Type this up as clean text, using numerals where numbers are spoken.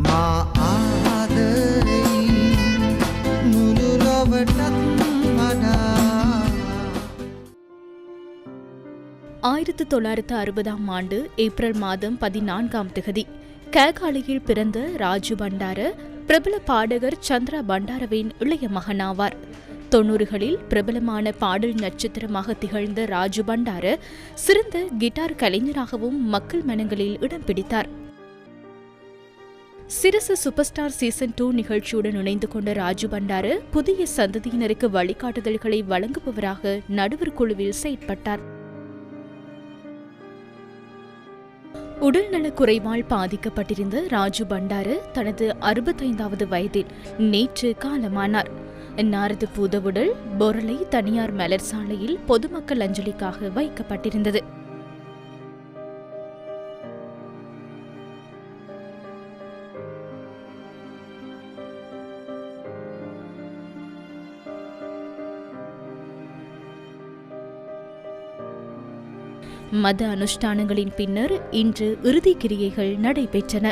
මා ආදරෙයි මුළු ලොවටත් වඩා 1960 ஆண்டு ஏப்ரல் மாதம் 14ஆம் திகதி கேகாலியில் பிறந்த ராஜு பண்டார பிரபல பாடகர் சந்திரா பண்டாரவின் இளைய மகனாவார். 90களில் பிரபலமான பாடல் நட்சத்திரமாக திகழ்ந்த ராஜு பண்டார சிறந்த கிட்டார் கலைஞராகவும் மக்கள் மனங்களில் இடம் பிடித்தார். சிரசு சூப்பர் ஸ்டார் சீசன் 2 நிகழ்ச்சியுடன் இணைந்து கொண்ட ராஜு பண்டார புதிய சந்ததியினருக்கு வழிகாட்டுதல்களை வழங்குபவராக நடுவர் குழுவில் செயற்பட்டார். உடல்நலக் குறைவால் பாதிக்கப்பட்டிருந்த ராஜு பண்டார தனது 65வது வயதில் நேற்று காலமானார். நாரது பூதவுடல் பொருளை தனியார் மலர் சாலையில் பொதுமக்கள் அஞ்சலிக்காக வைக்கப்பட்டிருந்தது. மத அனுஷ்டானங்களின் பின்னர் இன்று இறுதி கிரியைகள் நடைபெற்றன.